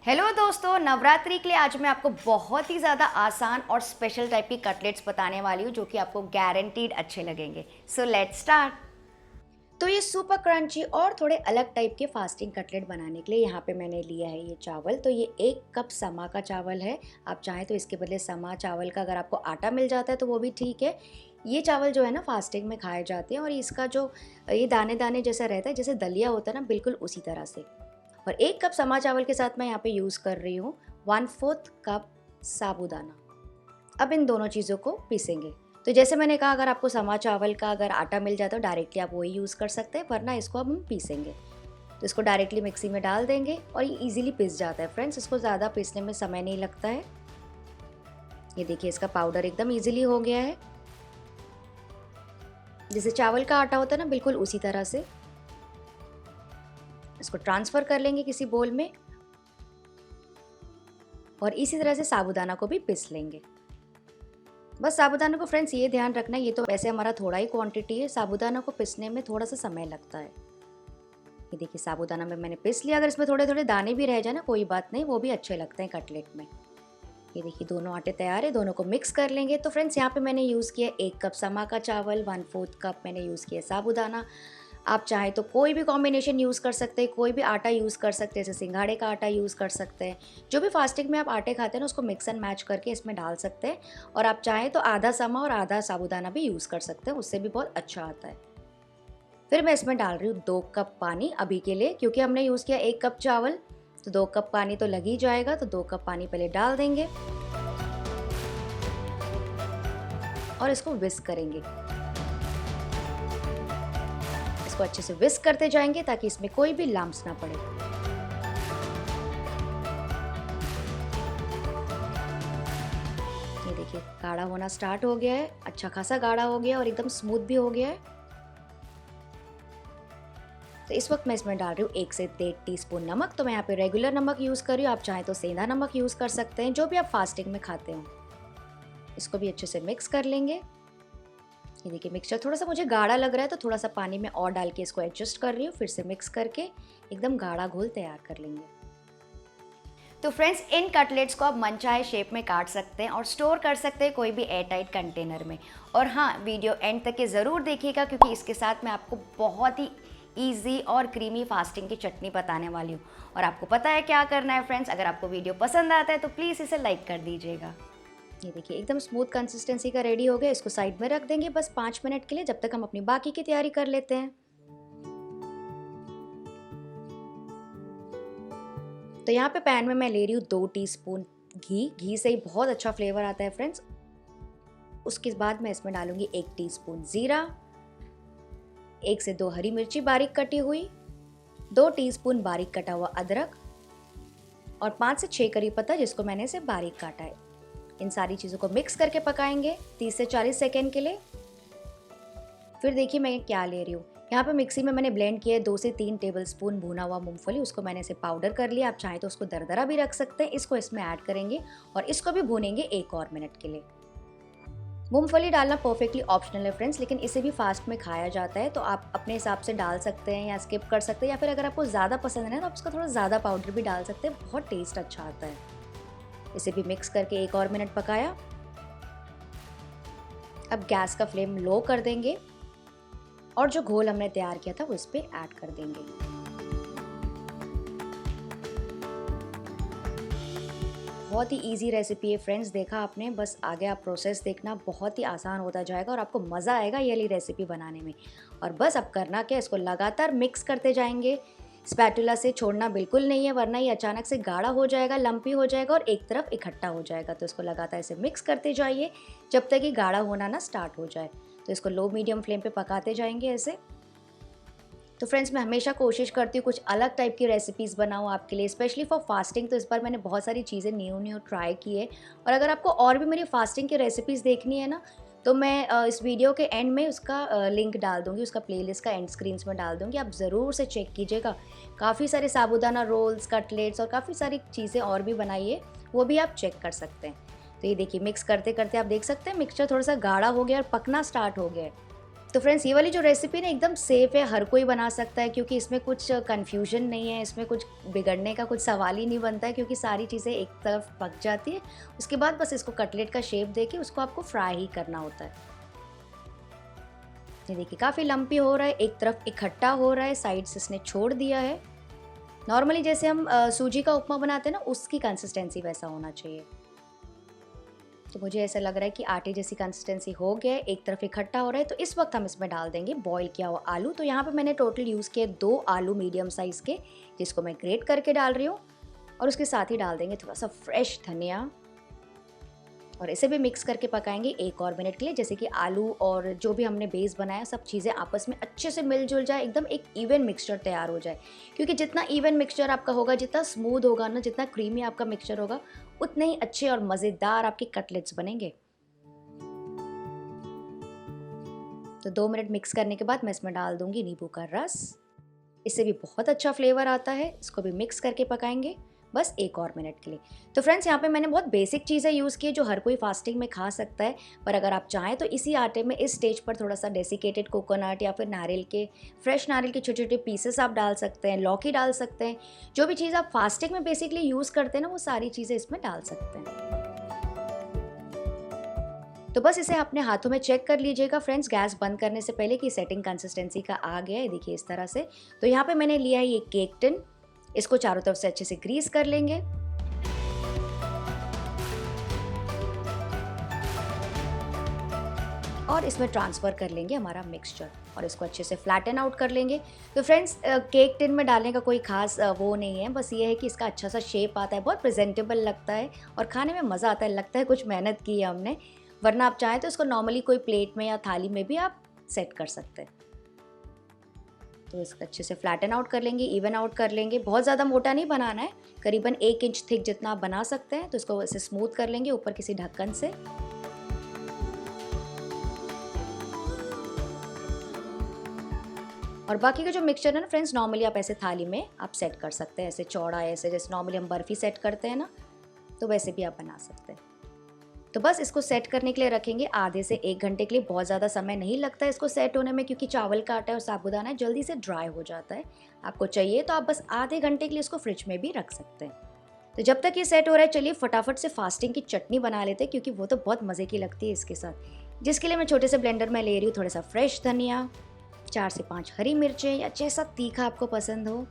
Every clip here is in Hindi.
हेलो दोस्तों, नवरात्रि के लिए आज मैं आपको बहुत ही ज़्यादा आसान और स्पेशल टाइप की कटलेट्स बताने वाली हूँ जो कि आपको गारंटीड अच्छे लगेंगे। So let's start. तो ये सुपर क्रंची और थोड़े अलग टाइप के फास्टिंग कटलेट बनाने के लिए यहाँ पे मैंने लिया है ये चावल। तो ये 1 कप समा का चावल है। आप चाहें तो इसके बदले समा चावल का अगर आपको आटा मिल जाता है तो वो भी ठीक है। ये चावल जो है ना फास्टिंग में खाए जाते हैं और इसका जो ये दाने दाने जैसा रहता है, जैसे दलिया होता है ना, बिल्कुल उसी तरह से। और 1 कप समा चावल के साथ मैं यहाँ पे यूज़ कर रही हूँ 1/4 कप साबूदाना। अब इन दोनों चीज़ों को पीसेंगे। तो जैसे मैंने कहा, अगर आपको समा चावल का अगर आटा मिल जाता है तो डायरेक्टली आप वही यूज़ कर सकते हैं, वरना इसको अब हम पीसेंगे। तो इसको डायरेक्टली मिक्सी में डाल देंगे और ये ईजिली पिस जाता है फ्रेंड्स, इसको ज़्यादा पीसने में समय नहीं लगता है। ये देखिए, इसका पाउडर एकदम ईजिली हो गया है। जैसे चावल का आटा होता है ना, बिल्कुल उसी तरह से। इसको ट्रांसफ़र कर लेंगे किसी बोल में और इसी तरह से साबूदाना को भी पीस लेंगे। बस साबूदाना को फ्रेंड्स ये ध्यान रखना है, ये तो वैसे हमारा थोड़ा ही क्वांटिटी है, साबूदाना को पिसने में थोड़ा सा समय लगता है। ये देखिए, साबूदाना में मैंने पिस लिया। अगर इसमें थोड़े थोड़े दाने भी रह जाए ना, कोई बात नहीं, वो भी अच्छे लगते हैं कटलेट में। ये देखिए, दोनों आटे तैयार है, दोनों को मिक्स कर लेंगे। तो फ्रेंड्स, यहाँ पे मैंने यूज़ किया 1 कप समा का चावल, 1/4 कप मैंने यूज़ किया साबूदाना। आप चाहें तो कोई भी कॉम्बिनेशन यूज़ कर सकते हैं, कोई भी आटा यूज़ कर सकते हैं, जैसे सिंघाड़े का आटा यूज़ कर सकते हैं। जो भी फास्टिंग में आप आटे खाते हैं ना, उसको मिक्स एंड मैच करके इसमें डाल सकते हैं। और आप चाहें तो आधा समा और आधा साबूदाना भी यूज़ कर सकते हैं, उससे भी बहुत अच्छा आता है। फिर मैं इसमें डाल रही हूँ 2 कप पानी अभी के लिए, क्योंकि हमने यूज़ किया 1 कप चावल, तो 2 कप पानी तो लग ही जाएगा। तो 2 कप पानी पहले डाल देंगे और इसको विस्क करेंगे। इसको अच्छे से विस्क करते जाएंगे ताकि इसमें कोई भी लम्प्स ना पड़े। ये देखिए, गाढ़ा होना स्टार्ट हो गया है, अच्छा खासा गाढ़ा हो गया और एकदम स्मूथ भी हो गया है। तो इस वक्त मैं इसमें डाल रही हूँ 1 से 1.5 टीस्पून नमक। तो मैं यहाँ पे रेगुलर नमक यूज़ कर रही हूँ, आप चाहें तो सेंधा नमक यूज़ कर सकते हैं, जो भी आप फास्टिंग में खाते हो। इसको भी अच्छे से मिक्स कर लेंगे। ये देखिए, मिक्सचर थोड़ा सा मुझे गाढ़ा लग रहा है, तो थोड़ा सा पानी में और डाल के इसको एडजस्ट कर रही हूँ। फिर से मिक्स करके एकदम गाढ़ा घोल तैयार कर लेंगे। तो फ्रेंड्स, इन कटलेट्स को आप मनचाहे शेप में काट सकते हैं और स्टोर कर सकते हैं कोई भी एयर टाइट कंटेनर में। और हाँ, वीडियो एंड तक के ज़रूर देखिएगा, क्योंकि इसके साथ मैं आपको बहुत ही ईजी और क्रीमी फास्टिंग की चटनी बताने वाली हूँ। और आपको पता है क्या करना है फ्रेंड्स, अगर आपको वीडियो पसंद आता है तो प्लीज़ इसे लाइक कर दीजिएगा। ये देखिए, एकदम स्मूथ कंसिस्टेंसी का रेडी हो गया। इसको साइड में रख देंगे बस 5 मिनट के लिए, जब तक हम अपनी बाकी की तैयारी कर लेते हैं। तो यहाँ पे पैन में मैं ले रही हूँ 2 टीस्पून घी से ही बहुत अच्छा फ्लेवर आता है फ्रेंड्स। उसके बाद मैं इसमें डालूंगी 1 टीस्पून जीरा, 1 से 2 हरी मिर्ची बारीक कटी हुई, 2 टीस्पून बारीक कटा हुआ अदरक और 5 से 6 करी पत्ता, जिसको मैंने इसे बारीक काटा है। इन सारी चीज़ों को मिक्स करके पकाएंगे 30 से 40 सेकेंड के लिए। फिर देखिए मैं क्या ले रही हूँ, यहाँ पे मिक्सी में मैंने ब्लेंड किया है 2 से 3 टेबलस्पून भुना हुआ मूंगफली। उसको मैंने इसे पाउडर कर लिया, आप चाहें तो उसको दरदरा भी रख सकते हैं। इसको इसमें ऐड करेंगे और इसको भी भूनेंगे 1 और मिनट के लिए। मूंगफली डालना परफेक्टली ऑप्शनल है फ्रेंड्स, लेकिन इसे भी फास्ट में खाया जाता है, तो आप अपने हिसाब से डाल सकते हैं या स्किप कर सकते हैं, या फिर अगर आपको ज़्यादा पसंद है तो आप उसका थोड़ा ज़्यादा पाउडर भी डाल सकते हैं, बहुत टेस्ट अच्छा आता है। इसे भी मिक्स करके 1 और मिनट पकाया। अब गैस का फ्लेम लो कर देंगे और जो घोल हमने तैयार किया था वो इस पे ऐड कर देंगे। बहुत ही इजी रेसिपी है फ्रेंड्स, देखा आपने, बस आगे आप प्रोसेस देखना, बहुत ही आसान होता जाएगा और आपको मज़ा आएगा ये वाली रेसिपी बनाने में। और बस अब करना क्या, इसको लगातार मिक्स करते जाएंगे। स्पैटुला से छोड़ना बिल्कुल नहीं है, वरना ये अचानक से गाढ़ा हो जाएगा, लंपी हो जाएगा और एक तरफ इकट्ठा हो जाएगा। तो इसको लगातार इसे मिक्स करते जाइए जब तक ये गाढ़ा होना ना स्टार्ट हो जाए। तो इसको लो मीडियम फ्लेम पे पकाते जाएंगे ऐसे। तो फ्रेंड्स, मैं हमेशा कोशिश करती हूँ कुछ अलग टाइप की रेसिपीज़ बनाऊँ आपके लिए, स्पेशली फॉर फास्टिंग। तो इस बार मैंने बहुत सारी चीज़ें न्यू ट्राई की है। और अगर आपको और भी मेरी फास्टिंग की रेसिपीज़ देखनी है ना, तो मैं इस वीडियो के एंड में उसका लिंक डाल दूँगी, उसका प्लेलिस्ट का एंड स्क्रीन्स में डाल दूँगी, आप ज़रूर से चेक कीजिएगा। काफ़ी सारे साबूदाना रोल्स, कटलेट्स और काफ़ी सारी चीज़ें और भी बनाई है, वो भी आप चेक कर सकते हैं। तो ये देखिए, मिक्स करते करते आप देख सकते हैं मिक्सचर थोड़ा सा गाढ़ा हो गया और पकना स्टार्ट हो गया है। तो फ्रेंड्स ये वाली जो रेसिपी ना एकदम सेफ़ है, हर कोई बना सकता है क्योंकि इसमें कुछ कन्फ्यूजन नहीं है, इसमें कुछ बिगड़ने का कुछ सवाल ही नहीं बनता है क्योंकि सारी चीज़ें एक तरफ पक जाती है। उसके बाद बस इसको कटलेट का शेप देके उसको आपको फ्राई ही करना होता है। ये देखिए काफ़ी लम्पी हो रहा है, एक तरफ इकट्ठा हो रहा है, साइड से इसने छोड़ दिया है। नॉर्मली जैसे हम सूजी का उपमा बनाते हैं ना, उसकी कंसिस्टेंसी वैसा होना चाहिए। तो मुझे ऐसा लग रहा है कि आटे जैसी कंसिस्टेंसी हो गया है, एक तरफ इकट्ठा हो रहा है। तो इस वक्त हम इसमें डाल देंगे बॉईल किया हुआ आलू। तो यहाँ पे मैंने टोटल यूज़ किए 2 आलू मीडियम साइज़ के, जिसको मैं ग्रेट करके डाल रही हूँ। और उसके साथ ही डाल देंगे थोड़ा सा फ्रेश धनिया और इसे भी मिक्स करके पकाएंगे 1 और मिनट के लिए, जैसे कि आलू और जो भी हमने बेस बनाया सब चीज़ें आपस में अच्छे से मिलजुल जाए, एकदम एक इवन मिक्सचर तैयार हो जाए। क्योंकि जितना इवन मिक्सचर आपका होगा, जितना स्मूथ होगा ना, जितना क्रीमी आपका मिक्सचर होगा, उतने ही अच्छे और मज़ेदार आपके कटलेट्स बनेंगे। तो 2 मिनट मिक्स करने के बाद मैं इसमें डाल दूंगी नींबू का रस। इससे भी बहुत अच्छा फ्लेवर आता है। इसको भी मिक्स करके पकाएंगे बस 1 और मिनट के लिए। तो फ्रेंड्स यहाँ पे मैंने बहुत बेसिक चीज़ें यूज़ की जो हर कोई फास्टिंग में खा सकता है। पर अगर आप चाहें तो इसी आटे में इस स्टेज पर थोड़ा सा डेसिकेटेड कोकोनट या फिर नारियल के फ्रेश नारियल के छोटे छोटे पीसेस आप डाल सकते हैं, लौकी डाल सकते हैं। जो भी चीज़ आप फास्टिंग में बेसिकली यूज़ करते हैं ना, वो सारी चीज़ें इसमें डाल सकते हैं। तो बस इसे अपने हाथों में चेक कर लीजिएगा फ्रेंड्स, गैस बंद करने से पहले कि सेटिंग कंसिस्टेंसी का आ गया है। देखिए इस तरह से। तो यहाँ पे मैंने लिया है ये केक टिन, इसको चारों तरफ से अच्छे से ग्रीस कर लेंगे। और इसमें ट्रांसफ़र कर लेंगे हमारा मिक्सचर और इसको अच्छे से फ्लैटन आउट कर लेंगे। तो फ्रेंड्स केक टिन में डालने का कोई ख़ास वो नहीं है, बस ये है कि इसका अच्छा सा शेप आता है, बहुत प्रेजेंटेबल लगता है और खाने में मज़ा आता है, लगता है कुछ मेहनत की है हमने। वरना आप चाहें तो इसको नॉर्मली कोई प्लेट में या थाली में भी आप सेट कर सकते हैं। तो इसको अच्छे से फ्लैटन आउट कर लेंगे, इवन आउट कर लेंगे। बहुत ज़्यादा मोटा नहीं बनाना है, करीबन 1 इंच थिक जितना आप बना सकते हैं। तो इसको ऐसे स्मूथ कर लेंगे ऊपर किसी ढक्कन से। और बाकी का जो मिक्सचर है ना फ्रेंड्स, नॉर्मली आप ऐसे थाली में आप सेट कर सकते हैं, ऐसे चौड़ा ऐसे, जैसे नॉर्मली हम बर्फ़ी सेट करते हैं ना, तो वैसे भी आप बना सकते हैं। तो बस इसको सेट करने के लिए रखेंगे आधे से 1 घंटे के लिए। बहुत ज़्यादा समय नहीं लगता है इसको सेट होने में, क्योंकि चावल का आटा है और साबूदाना है, जल्दी से ड्राई हो जाता है। आपको चाहिए तो आप बस आधे घंटे के लिए इसको फ्रिज में भी रख सकते हैं। तो जब तक ये सेट हो रहा है, चलिए फटाफट से फास्टिंग की चटनी बना लेते हैं, क्योंकि वो तो बहुत मज़े की लगती है इसके साथ। जिसके लिए मैं छोटे से ब्लेंडर में ले रही हूँ थोड़ा सा फ्रेश धनिया, 4 से 5 हरी मिर्चें या जैसा तीखा आपको पसंद हो।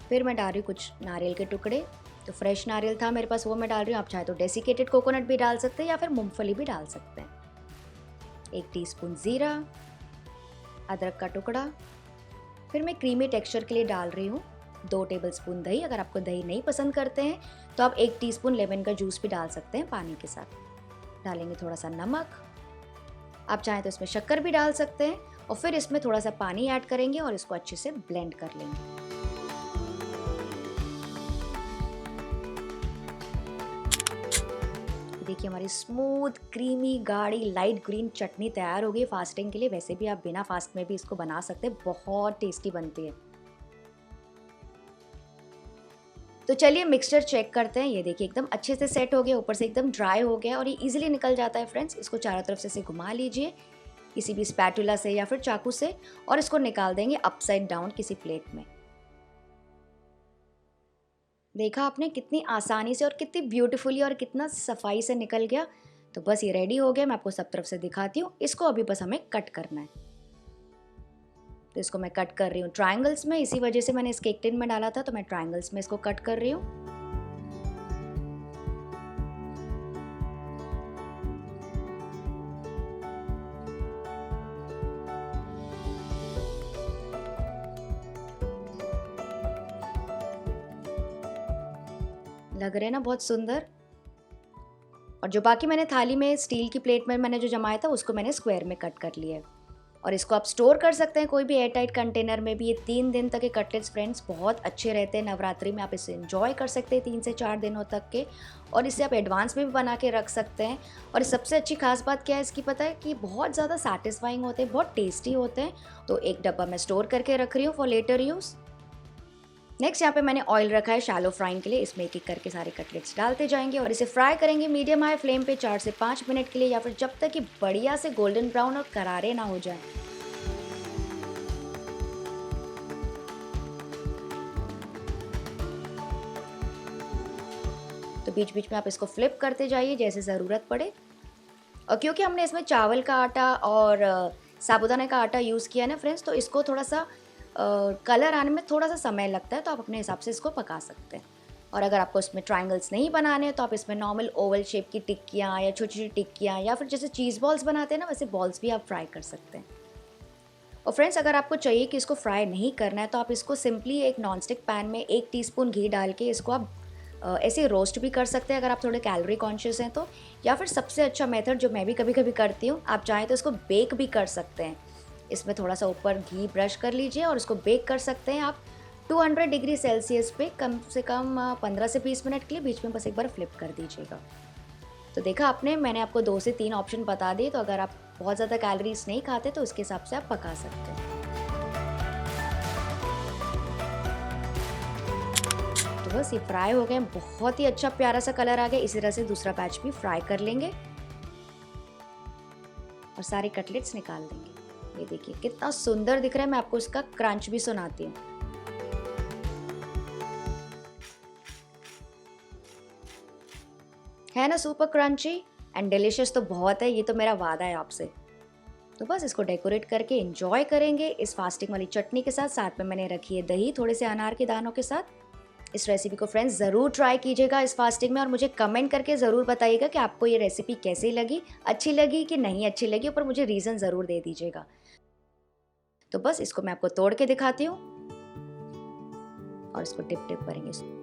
फिर मैं डाल रही हूँ कुछ नारियल के टुकड़े। तो फ्रेश नारियल था मेरे पास, वो मैं डाल रही हूँ। आप चाहे तो डेसिकेटेड कोकोनट भी डाल सकते हैं या फिर मूंगफली भी डाल सकते हैं। 1 टीस्पून ज़ीरा, अदरक का टुकड़ा। फिर मैं क्रीमी टेक्सचर के लिए डाल रही हूँ 2 टेबलस्पून दही। अगर आपको दही नहीं पसंद करते हैं तो आप 1 टीस्पून लेमन का जूस भी डाल सकते हैं पानी के साथ। डालेंगे थोड़ा सा नमक, आप चाहें तो इसमें शक्कर भी डाल सकते हैं। और फिर इसमें थोड़ा सा पानी ऐड करेंगे और इसको अच्छे से ब्लेंड कर लेंगे। देखिए हमारी स्मूथ क्रीमी गाढ़ी लाइट ग्रीन चटनी तैयार हो गई फास्टिंग के लिए। वैसे भी आप बिना फास्ट में भी इसको बना सकते हैं, बहुत टेस्टी बनती है। तो चलिए मिक्सचर चेक करते हैं। ये देखिए एकदम अच्छे से सेट हो गया, ऊपर से एकदम ड्राई हो गया और ये इजीली निकल जाता है फ्रेंड्स। इसको चारों तरफ से घुमा लीजिए किसी भी स्पैटुला से या फिर चाकू से, और इसको निकाल देंगे अपसाइड डाउन किसी प्लेट में। देखा आपने कितनी आसानी से और कितनी ब्यूटीफुली और कितना सफाई से निकल गया। तो बस ये रेडी हो गया, मैं आपको सब तरफ से दिखाती हूँ। इसको अभी बस हमें कट करना है। तो इसको मैं कट कर रही हूँ ट्रायंगल्स में, इसी वजह से मैंने इस केक टिन में डाला था, तो मैं ट्रायंगल्स में इसको कट कर रही हूँ। लग रहे हैं ना बहुत सुंदर। और जो बाकी मैंने थाली में स्टील की प्लेट में मैंने जो जमाया था, उसको मैंने स्क्वायर में कट कर लिया है। और इसको आप स्टोर कर सकते हैं कोई भी एयर टाइट कंटेनर में भी। ये 3 दिन तक के कटलेट्स फ्रेंड्स बहुत अच्छे रहते हैं। नवरात्रि में आप इसे एंजॉय कर सकते हैं 3 से 4 दिनों तक के। और इसे आप एडवांस में भी बना के रख सकते हैं। और सबसे अच्छी खास बात क्या है इसकी पता है, कि बहुत ज़्यादा सेटिस्फाइंग होते हैं, बहुत टेस्टी होते हैं। तो एक डब्बा मैं स्टोर करके रख रही हूँ फॉर लेटर यूज़। नेक्स्ट यहाँ पे मैंने ऑयल रखा है शैलो फ्राइंग के लिए। इसमें एक एक करके सारे कटलेट्स डालते जाएंगे और इसे फ्राई करेंगे मीडियम हाई फ्लेम पे 4 से 5 मिनट के लिए, या फिर जब तक कि बढ़िया से गोल्डन ब्राउन और करारे ना हो जाए। तो बीच बीच में आप इसको फ्लिप करते जाइए जैसे ज़रूरत पड़े। और क्योंकि हमने इसमें चावल का आटा और साबूदाना का आटा यूज़ किया है ना फ्रेंड्स, तो इसको थोड़ा सा कलर आने में थोड़ा सा समय लगता है, तो आप अपने हिसाब से इसको पका सकते हैं। और अगर आपको इसमें ट्रायंगल्स नहीं बनाने हैं तो आप इसमें नॉर्मल ओवल शेप की टिक्कियाँ या छोटी छोटी टिक्कियाँ या फिर जैसे चीज़ बॉल्स बनाते हैं ना, वैसे बॉल्स भी आप फ्राई कर सकते हैं। और फ्रेंड्स, अगर आपको चाहिए कि इसको फ्राई नहीं करना है तो आप इसको सिंपली एक नॉनस्टिक पैन में 1 टीस्पून घी डाल के इसको आप ऐसे रोस्ट भी कर सकते हैं अगर आप थोड़े कैलोरी कॉन्शियस हैं तो। या फिर सबसे अच्छा मेथड जो मैं भी कभी कभी करती हूँ, आप चाहें तो इसको बेक भी कर सकते हैं। इसमें थोड़ा सा ऊपर घी ब्रश कर लीजिए और इसको बेक कर सकते हैं आप 200 डिग्री सेल्सियस पे कम से कम 15 से 20 मिनट के लिए। बीच में बस एक बार फ्लिप कर दीजिएगा। तो देखा आपने, मैंने आपको 2 से 3 ऑप्शन बता दिए। तो अगर आप बहुत ज़्यादा कैलोरीज नहीं खाते तो उसके हिसाब से आप पका सकते हैं। तो बस ये फ्राई हो गए, बहुत ही अच्छा प्यारा सा कलर आ गया। इसी तरह से दूसरा बैच भी फ्राई कर लेंगे और सारे कटलेट्स निकाल देंगे। ये देखिए कितना सुंदर दिख रहा है। मैं आपको इसका क्रंच भी सुनाती हूँ। है ना सुपर क्रंची एंड डिलिशियस तो बहुत है, ये तो मेरा वादा है आपसे। तो बस इसको डेकोरेट करके एंजॉय करेंगे इस फास्टिंग वाली चटनी के साथ। साथ में मैंने रखी है दही थोड़े से अनार के दानों के साथ। इस रेसिपी को फ्रेंड्स ज़रूर ट्राई कीजिएगा इस फास्टिंग में और मुझे कमेंट करके ज़रूर बताइएगा कि आपको ये रेसिपी कैसी लगी, अच्छी लगी कि नहीं अच्छी लगी, ऊपर मुझे रीज़न ज़रूर दे दीजिएगा। तो बस इसको मैं आपको तोड़ के दिखाती हूँ और इसको टिप टिप करेंगे।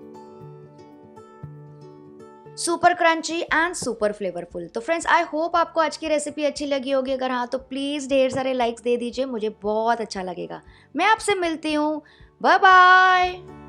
Super crunchy and super flavourful. तो फ्रेंड्स, आई होप आपको आज की रेसिपी अच्छी लगी होगी। अगर हाँ तो प्लीज़ ढेर सारे लाइक्स दे दीजिए, मुझे बहुत अच्छा लगेगा। मैं आपसे मिलती हूँ, बाय बाय।